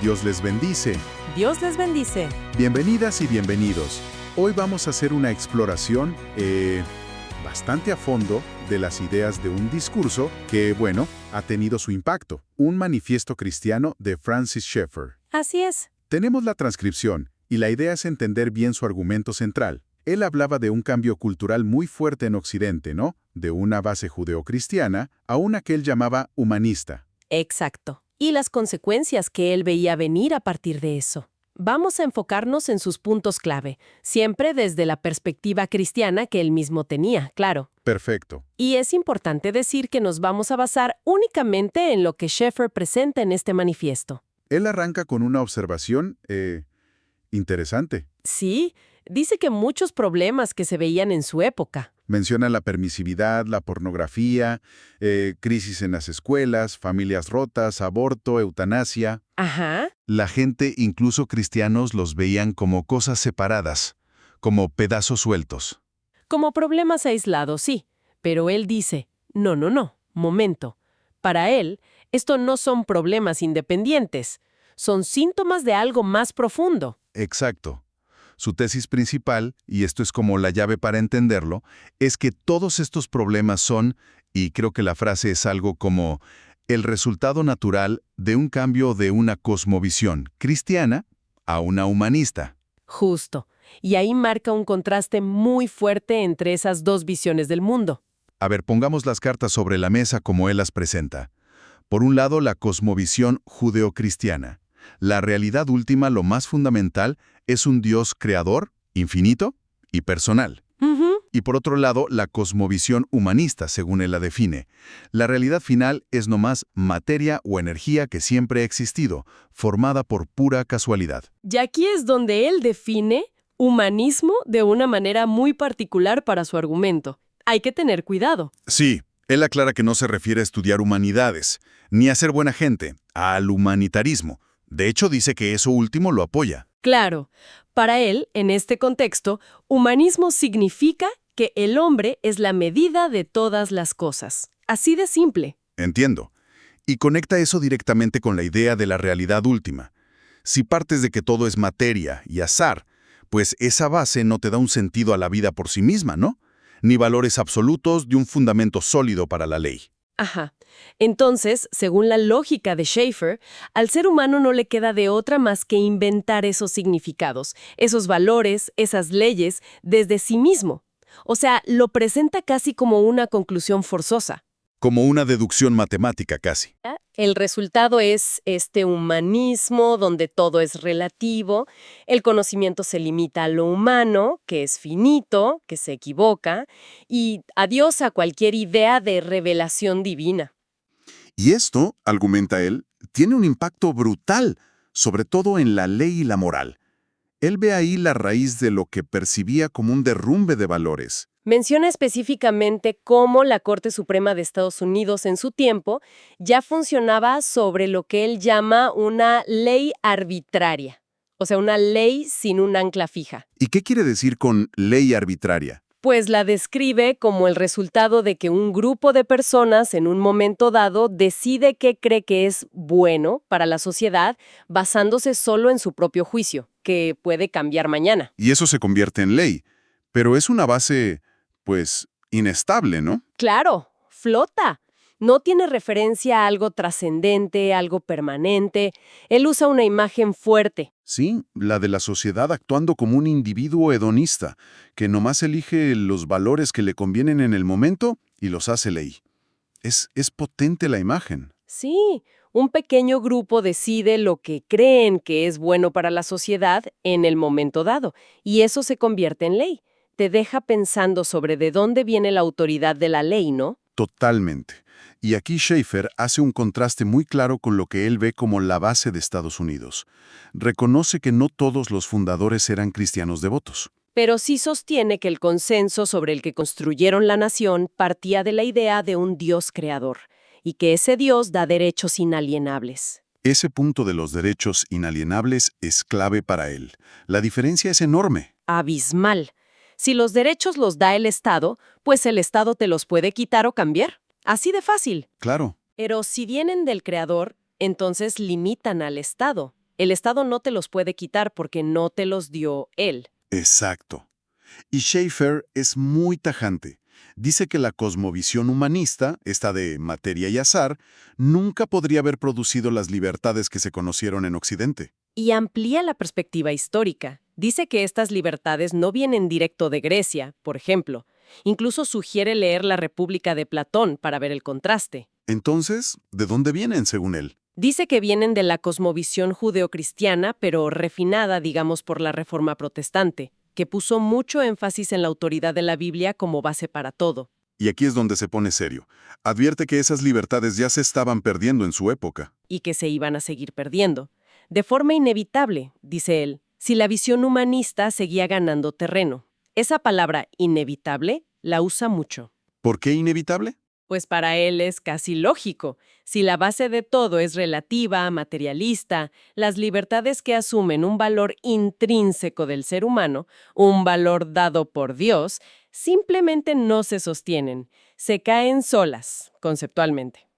Dios les bendice. Dios les bendice. Bienvenidas y bienvenidos. Hoy vamos a hacer una exploración bastante a fondo de las ideas de un discurso que, bueno, ha tenido su impacto. Un manifiesto cristiano de Francis Schaeffer. Así es. Tenemos la transcripción y la idea es entender bien su argumento central. Él hablaba de un cambio cultural muy fuerte en Occidente, ¿no? De una base judeocristiana a una que él llamaba humanista. Exacto. Y las consecuencias que él veía venir a partir de eso. Vamos a enfocarnos en sus puntos clave, siempre desde la perspectiva cristiana que él mismo tenía, claro. Perfecto. Y es importante decir que nos vamos a basar únicamente en lo que Schaeffer presenta en este manifiesto. Él arranca con una observación interesante. Sí, dice que muchos problemas que se veían en su época. Menciona la permisividad, la pornografía, crisis en las escuelas, familias rotas, aborto, eutanasia. Ajá. La gente, incluso cristianos, los veían como cosas separadas, como pedazos sueltos. Como problemas aislados, sí. Pero él dice, no, momento. Para él, esto no son problemas independientes. Son síntomas de algo más profundo. Exacto. Su tesis principal, y esto es como la llave para entenderlo, es que todos estos problemas son, y creo que la frase es algo como, el resultado natural de un cambio de una cosmovisión cristiana a una humanista. Justo. Y ahí marca un contraste muy fuerte entre esas dos visiones del mundo. A ver, pongamos las cartas sobre la mesa como él las presenta. Por un lado, la cosmovisión judeocristiana. La realidad última, lo más fundamental, es un Dios creador, infinito y personal. Y por otro lado, la cosmovisión humanista, según él la define. La realidad final es nomás materia o energía que siempre ha existido, formada por pura casualidad. Y aquí es donde él define humanismo de una manera muy particular para su argumento. Hay que tener cuidado. Sí, él aclara que no se refiere a estudiar humanidades, ni a ser buena gente, al humanitarismo. De hecho, dice que eso último lo apoya. Claro, para él, en este contexto, humanismo significa que el hombre es la medida de todas las cosas. Así de simple. Entiendo. Y conecta eso directamente con la idea de la realidad última. Si partes de que todo es materia y azar, pues esa base no te da un sentido a la vida por sí misma, ¿no? Ni valores absolutos de un fundamento sólido para la ley. Ajá. Entonces, según la lógica de Schaeffer, al ser humano no le queda de otra más que inventar esos significados, esos valores, esas leyes, desde sí mismo. O sea, lo presenta casi como una conclusión forzosa. Como una deducción matemática casi. El resultado es este humanismo donde todo es relativo, el conocimiento se limita a lo humano, que es finito, que se equivoca, y adiós a cualquier idea de revelación divina. Y esto, argumenta él, tiene un impacto brutal, sobre todo en la ley y la moral. Él ve ahí la raíz de lo que percibía como un derrumbe de valores. Menciona específicamente cómo la Corte Suprema de Estados Unidos en su tiempo ya funcionaba sobre lo que él llama una ley arbitraria, o sea, una ley sin un ancla fija. ¿Y qué quiere decir con ley arbitraria? Pues la describe como el resultado de que un grupo de personas en un momento dado decide qué cree que es bueno para la sociedad basándose solo en su propio juicio, que puede cambiar mañana. Y eso se convierte en ley. Pero es una base, pues, inestable, ¿no? Claro, flota. No tiene referencia a algo trascendente, algo permanente. Él usa una imagen fuerte. Sí, la de la sociedad actuando como un individuo hedonista, que nomás elige los valores que le convienen en el momento y los hace ley. Es potente la imagen. Sí, un pequeño grupo decide lo que creen que es bueno para la sociedad en el momento dado, y eso se convierte en ley. Te deja pensando sobre de dónde viene la autoridad de la ley, ¿no? Totalmente. Y aquí Schaeffer hace un contraste muy claro con lo que él ve como la base de Estados Unidos. Reconoce que no todos los fundadores eran cristianos devotos. Pero sí sostiene que el consenso sobre el que construyeron la nación partía de la idea de un Dios creador, y que ese Dios da derechos inalienables. Ese punto de los derechos inalienables es clave para él. La diferencia es enorme. Abismal. Si los derechos los da el Estado, pues el Estado te los puede quitar o cambiar. Así de fácil. Claro. Pero si vienen del Creador, entonces limitan al Estado. El Estado no te los puede quitar porque no te los dio él. Exacto. Y Schaeffer es muy tajante. Dice que la cosmovisión humanista, esta de materia y azar, nunca podría haber producido las libertades que se conocieron en Occidente. Y amplía la perspectiva histórica. Dice que estas libertades no vienen directo de Grecia, por ejemplo. Incluso sugiere leer la República de Platón para ver el contraste. Entonces, ¿de dónde vienen, según él? Dice que vienen de la cosmovisión judeocristiana, pero refinada, digamos, por la Reforma protestante, que puso mucho énfasis en la autoridad de la Biblia como base para todo. Y aquí es donde se pone serio. Advierte que esas libertades ya se estaban perdiendo en su época. Y que se iban a seguir perdiendo. De forma inevitable, dice él, si la visión humanista seguía ganando terreno. Esa palabra inevitable la usa mucho. ¿Por qué inevitable? Pues para él es casi lógico. Si la base de todo es relativa, materialista, las libertades que asumen un valor intrínseco del ser humano, un valor dado por Dios, simplemente no se sostienen, se caen solas, conceptualmente.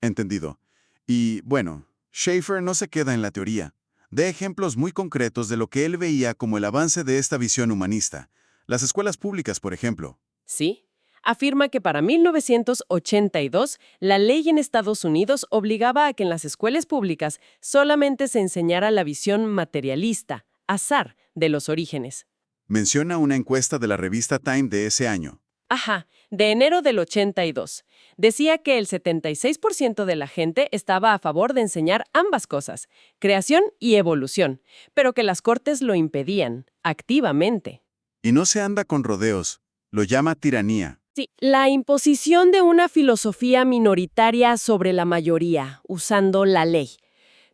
Entendido. Y, bueno, Schaeffer no se queda en la teoría. Da ejemplos muy concretos de lo que él veía como el avance de esta visión humanista. Las escuelas públicas, por ejemplo. ¿Sí? Afirma que para 1982 la ley en Estados Unidos obligaba a que en las escuelas públicas solamente se enseñara la visión materialista, azar, de los orígenes. Menciona una encuesta de la revista Time de ese año. Ajá, de enero del 82. Decía que el 76% de la gente estaba a favor de enseñar ambas cosas, creación y evolución, pero que las cortes lo impedían, activamente. Y no se anda con rodeos. Lo llama tiranía. Sí, la imposición de una filosofía minoritaria sobre la mayoría, usando la ley.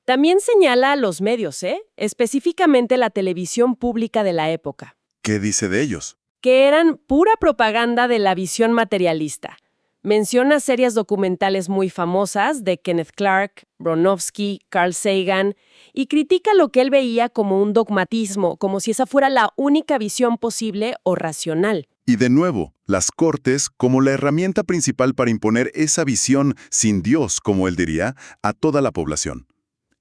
También señala a los medios, específicamente la televisión pública de la época, ¿Qué dice de ellos? que eran pura propaganda de la visión materialista. Menciona series documentales muy famosas de Kenneth Clark, Bronowski, Carl Sagan, y critica lo que él veía como un dogmatismo, como si esa fuera la única visión posible o racional. Y de nuevo, las cortes como la herramienta principal para imponer esa visión sin Dios, como él diría, a toda la población.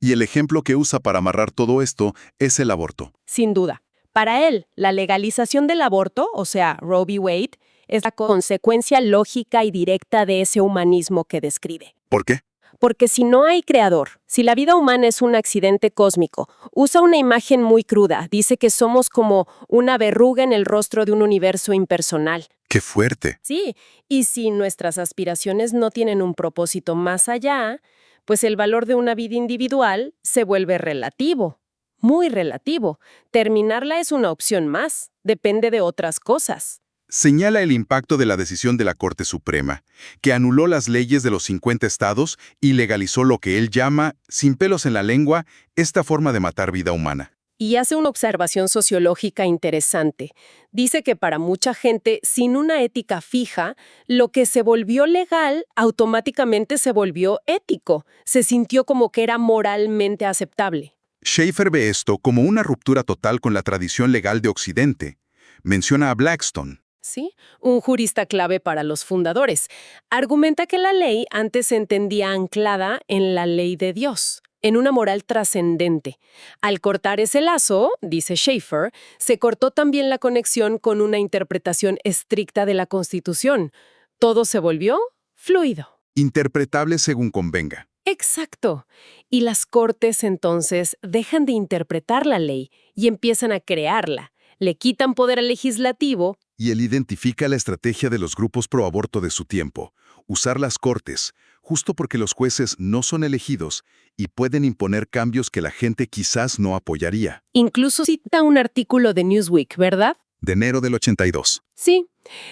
Y el ejemplo que usa para amarrar todo esto es el aborto. Sin duda. Para él, la legalización del aborto, o sea, Roe v. Wade, es la consecuencia lógica y directa de ese humanismo que describe. ¿Por qué? Porque si no hay creador, si la vida humana es un accidente cósmico, usa una imagen muy cruda, dice que somos como una verruga en el rostro de un universo impersonal. ¡Qué fuerte! Sí, y si nuestras aspiraciones no tienen un propósito más allá, pues el valor de una vida individual se vuelve relativo, muy relativo. Terminarla es una opción más, depende de otras cosas. Señala el impacto de la decisión de la Corte Suprema, que anuló las leyes de los 50 estados y legalizó lo que él llama, sin pelos en la lengua, esta forma de matar vida humana. Y hace una observación sociológica interesante. Dice que para mucha gente, sin una ética fija, lo que se volvió legal automáticamente se volvió ético. Se sintió como que era moralmente aceptable. Schaeffer ve esto como una ruptura total con la tradición legal de Occidente. Menciona a Blackstone. ¿Sí? Un jurista clave para los fundadores. Argumenta que la ley antes se entendía anclada en la ley de Dios, en una moral trascendente. Al cortar ese lazo, dice Schaeffer, se cortó también la conexión con una interpretación estricta de la Constitución. Todo se volvió fluido. Interpretable según convenga. Exacto. Y las cortes entonces dejan de interpretar la ley y empiezan a crearla. Le quitan poder al legislativo. Y él identifica la estrategia de los grupos pro aborto de su tiempo, usar las cortes, justo porque los jueces no son elegidos y pueden imponer cambios que la gente quizás no apoyaría. Incluso cita un artículo de Newsweek, ¿verdad? De enero del 82. Sí.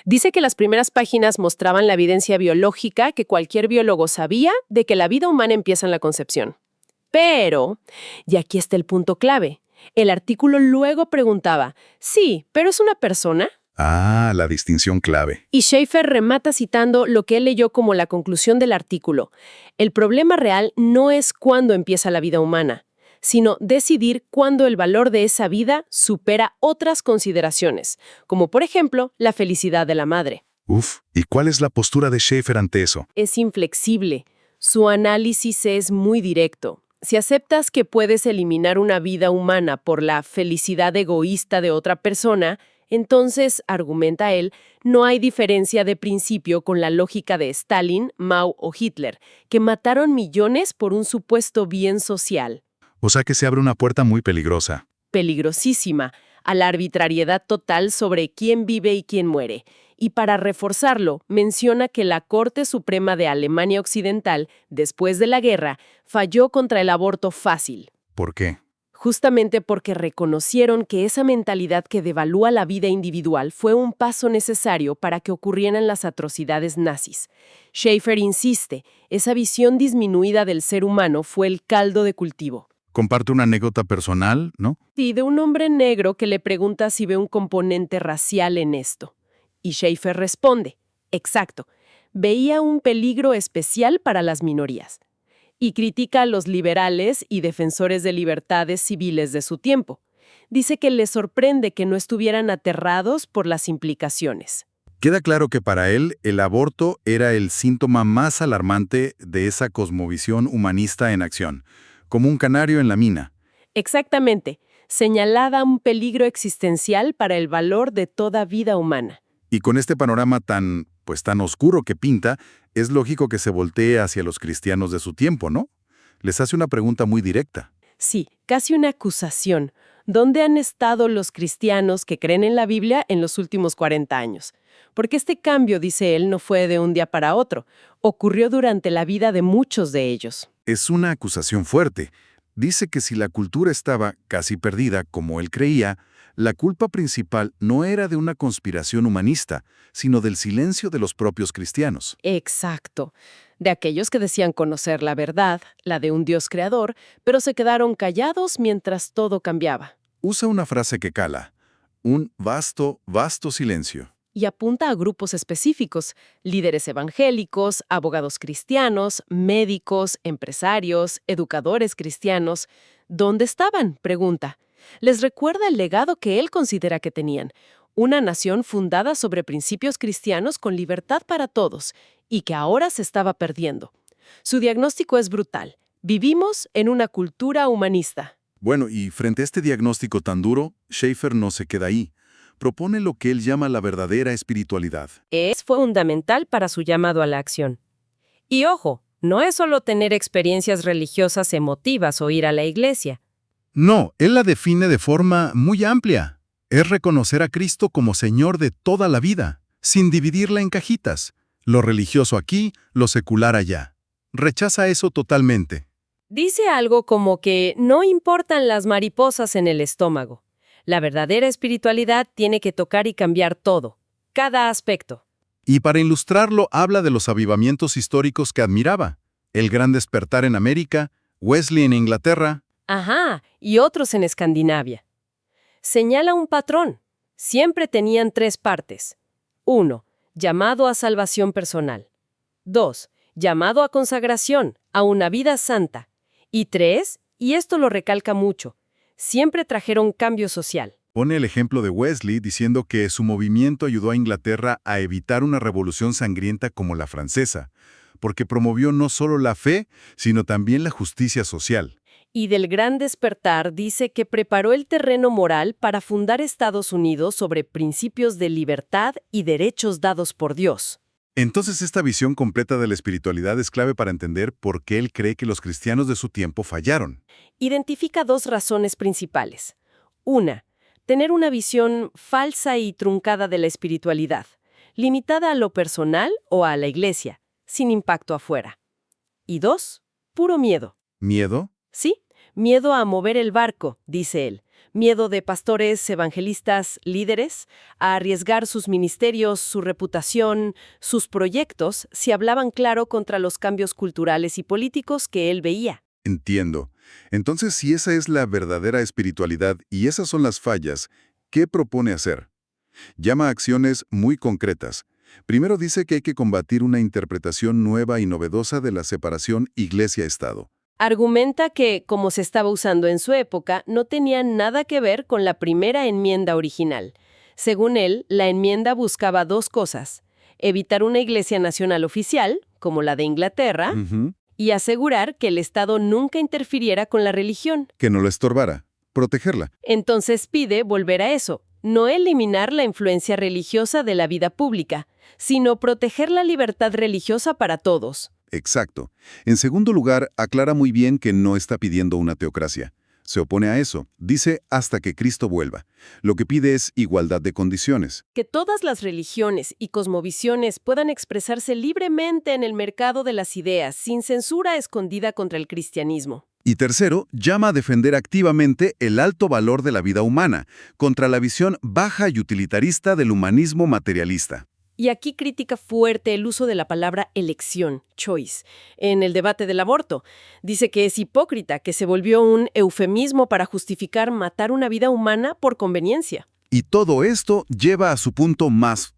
Dice que las primeras páginas mostraban la evidencia biológica que cualquier biólogo sabía de que la vida humana empieza en la concepción. Pero, y aquí está el punto clave, el artículo luego preguntaba, sí, ¿pero es una persona? Ah, la distinción clave. Y Schaeffer remata citando lo que él leyó como la conclusión del artículo. El problema real no es cuándo empieza la vida humana, sino decidir cuándo el valor de esa vida supera otras consideraciones, como por ejemplo la felicidad de la madre. Uf, ¿y cuál es la postura de Schaeffer ante eso? Es inflexible. Su análisis es muy directo. Si aceptas que puedes eliminar una vida humana por la felicidad egoísta de otra persona, entonces, argumenta él, no hay diferencia de principio con la lógica de Stalin, Mao o Hitler, que mataron millones por un supuesto bien social. O sea que se abre una puerta muy peligrosa. Peligrosísima, a la arbitrariedad total sobre quién vive y quién muere. Y para reforzarlo, menciona que la Corte Suprema de Alemania Occidental, después de la guerra, falló contra el aborto fácil. ¿Por qué? Justamente porque reconocieron que esa mentalidad que devalúa la vida individual fue un paso necesario para que ocurrieran las atrocidades nazis. Schaeffer insiste, esa visión disminuida del ser humano fue el caldo de cultivo. Comparte una anécdota personal, ¿no? Sí, de un hombre negro que le pregunta si ve un componente racial en esto. Y Schaeffer responde, exacto, veía un peligro especial para las minorías. Y critica a los liberales y defensores de libertades civiles de su tiempo. Dice que le sorprende que no estuvieran aterrados por las implicaciones. Queda claro que para él el aborto era el síntoma más alarmante de esa cosmovisión humanista en acción, como un canario en la mina. Exactamente, señalaba un peligro existencial para el valor de toda vida humana. Y con este panorama tan oscuro que pinta, es lógico que se voltee hacia los cristianos de su tiempo, ¿no? Les hace una pregunta muy directa. Sí, casi una acusación. ¿Dónde han estado los cristianos que creen en la Biblia en los últimos 40 años? Porque este cambio, dice él, no fue de un día para otro. Ocurrió durante la vida de muchos de ellos. Es una acusación fuerte. Dice que si la cultura estaba casi perdida, como él creía, la culpa principal no era de una conspiración humanista, sino del silencio de los propios cristianos. Exacto. De aquellos que decían conocer la verdad, la de un Dios creador, pero se quedaron callados mientras todo cambiaba. Usa una frase que cala: un vasto, vasto silencio. Y apunta a grupos específicos, líderes evangélicos, abogados cristianos, médicos, empresarios, educadores cristianos. ¿Dónde estaban?, pregunta. Les recuerda el legado que él considera que tenían, una nación fundada sobre principios cristianos con libertad para todos, y que ahora se estaba perdiendo. Su diagnóstico es brutal. Vivimos en una cultura humanista. Bueno, y frente a este diagnóstico tan duro, Schaeffer no se queda ahí. Propone lo que él llama la verdadera espiritualidad. Fue fundamental para su llamado a la acción. Y ojo, no es solo tener experiencias religiosas emotivas o ir a la iglesia. No, él la define de forma muy amplia. Es reconocer a Cristo como Señor de toda la vida, sin dividirla en cajitas. Lo religioso aquí, lo secular allá. Rechaza eso totalmente. Dice algo como que no importan las mariposas en el estómago. La verdadera espiritualidad tiene que tocar y cambiar todo, cada aspecto. Y para ilustrarlo, habla de los avivamientos históricos que admiraba. El Gran Despertar en América, Wesley en Inglaterra. Ajá, y otros en Escandinavia. Señala un patrón. Siempre tenían 3 partes. 1. Llamado a salvación personal. 2. Llamado a consagración, a una vida santa. Y 3, y esto lo recalca mucho, siempre trajeron cambio social. Pone el ejemplo de Wesley diciendo que su movimiento ayudó a Inglaterra a evitar una revolución sangrienta como la francesa, porque promovió no solo la fe, sino también la justicia social. Y del Gran Despertar dice que preparó el terreno moral para fundar Estados Unidos sobre principios de libertad y derechos dados por Dios. Entonces esta visión completa de la espiritualidad es clave para entender por qué él cree que los cristianos de su tiempo fallaron. Identifica 2 razones principales. 1. Tener una visión falsa y truncada de la espiritualidad, limitada a lo personal o a la iglesia, sin impacto afuera. Y 2. Puro miedo. ¿Miedo? Sí, miedo a mover el barco, dice él. Miedo de pastores, evangelistas, líderes, a arriesgar sus ministerios, su reputación, sus proyectos, si hablaban claro contra los cambios culturales y políticos que él veía. Entiendo. Entonces, si esa es la verdadera espiritualidad y esas son las fallas, ¿qué propone hacer? Llama a acciones muy concretas. Primero dice que hay que combatir una interpretación nueva y novedosa de la separación iglesia-estado. Argumenta que, como se estaba usando en su época, no tenía nada que ver con la primera enmienda original. Según él, la enmienda buscaba 2 cosas: evitar una iglesia nacional oficial, como la de Inglaterra, y asegurar que el Estado nunca interfiriera con la religión. Que no lo estorbara, protegerla. Entonces pide volver a eso, no eliminar la influencia religiosa de la vida pública, sino proteger la libertad religiosa para todos. Exacto. En segundo lugar, aclara muy bien que no está pidiendo una teocracia. Se opone a eso. Dice hasta que Cristo vuelva. Lo que pide es igualdad de condiciones. Que todas las religiones y cosmovisiones puedan expresarse libremente en el mercado de las ideas, sin censura escondida contra el cristianismo. Y tercero, llama a defender activamente el alto valor de la vida humana, contra la visión baja y utilitarista del humanismo materialista. Y aquí critica fuerte el uso de la palabra elección, choice, en el debate del aborto. Dice que es hipócrita, que se volvió un eufemismo para justificar matar una vida humana por conveniencia. Y todo esto lleva a su punto más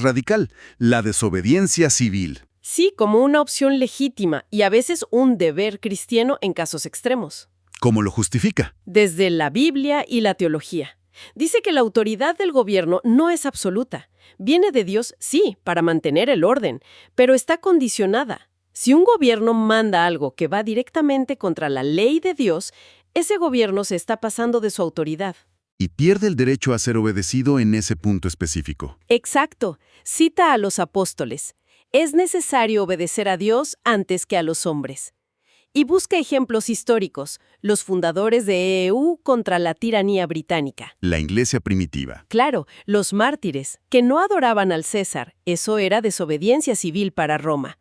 radical, la desobediencia civil. Sí, como una opción legítima y a veces un deber cristiano en casos extremos. ¿Cómo lo justifica? Desde la Biblia y la teología. Dice que la autoridad del gobierno no es absoluta. Viene de Dios, sí, para mantener el orden, pero está condicionada. Si un gobierno manda algo que va directamente contra la ley de Dios, ese gobierno se está pasando de su autoridad. Y pierde el derecho a ser obedecido en ese punto específico. Exacto. Cita a los apóstoles. Es necesario obedecer a Dios antes que a los hombres. Y busca ejemplos históricos, los fundadores de EU contra la tiranía británica. La iglesia primitiva. Claro, los mártires, que no adoraban al César, eso era desobediencia civil para Roma.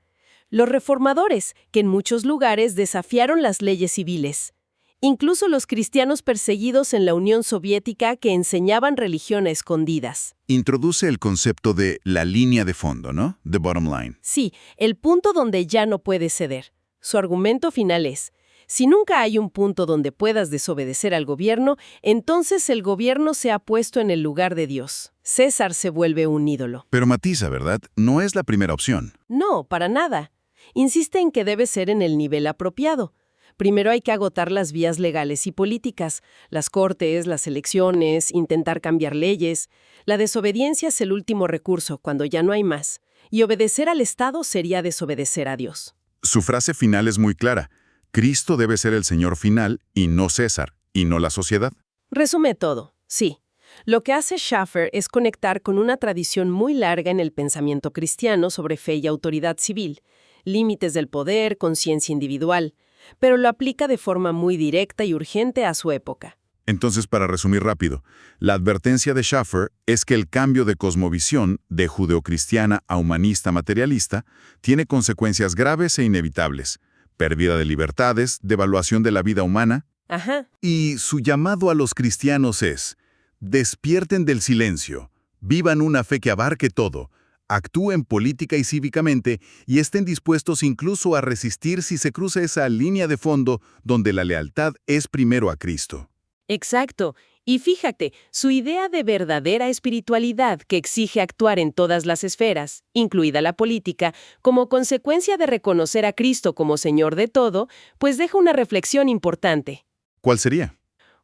Los reformadores, que en muchos lugares desafiaron las leyes civiles. Incluso los cristianos perseguidos en la Unión Soviética que enseñaban religión a escondidas. Introduce el concepto de la línea de fondo, ¿no? The bottom line. Sí, el punto donde ya no puedes ceder. Su argumento final es, si nunca hay un punto donde puedas desobedecer al gobierno, entonces el gobierno se ha puesto en el lugar de Dios. César se vuelve un ídolo. Pero matiza, ¿verdad? No es la primera opción. No, para nada. Insiste en que debe ser en el nivel apropiado. Primero hay que agotar las vías legales y políticas, las cortes, las elecciones, intentar cambiar leyes. La desobediencia es el último recurso, cuando ya no hay más. Y obedecer al Estado sería desobedecer a Dios. Su frase final es muy clara. Cristo debe ser el Señor final y no César, y no la sociedad. Resume todo, sí. Lo que hace Schaffer es conectar con una tradición muy larga en el pensamiento cristiano sobre fe y autoridad civil, límites del poder, conciencia individual, pero lo aplica de forma muy directa y urgente a su época. Entonces, para resumir rápido, la advertencia de Schaffer es que el cambio de cosmovisión de judeocristiana a humanista materialista tiene consecuencias graves e inevitables: pérdida de libertades, devaluación de la vida humana. Ajá. Y su llamado a los cristianos es: despierten del silencio, vivan una fe que abarque todo, actúen política y cívicamente y estén dispuestos incluso a resistir si se cruza esa línea de fondo donde la lealtad es primero a Cristo. Exacto. Y fíjate, su idea de verdadera espiritualidad que exige actuar en todas las esferas, incluida la política, como consecuencia de reconocer a Cristo como Señor de todo, pues deja una reflexión importante. ¿Cuál sería?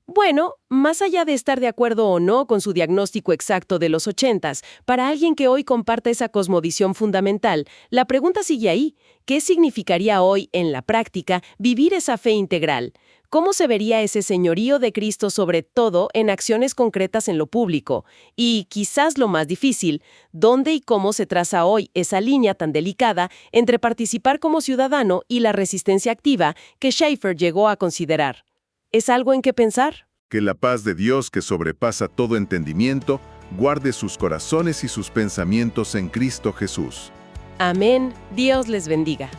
Bueno, más allá de estar de acuerdo o no con su diagnóstico exacto de los 80s, para alguien que hoy comparta esa cosmovisión fundamental, la pregunta sigue ahí. ¿Qué significaría hoy, en la práctica, vivir esa fe integral? ¿Cómo se vería ese señorío de Cristo sobre todo en acciones concretas en lo público? Y, quizás lo más difícil, ¿dónde y cómo se traza hoy esa línea tan delicada entre participar como ciudadano y la resistencia activa que Schaffer llegó a considerar? ¿Es algo en qué pensar? Que la paz de Dios, que sobrepasa todo entendimiento, guarde sus corazones y sus pensamientos en Cristo Jesús. Amén. Dios les bendiga.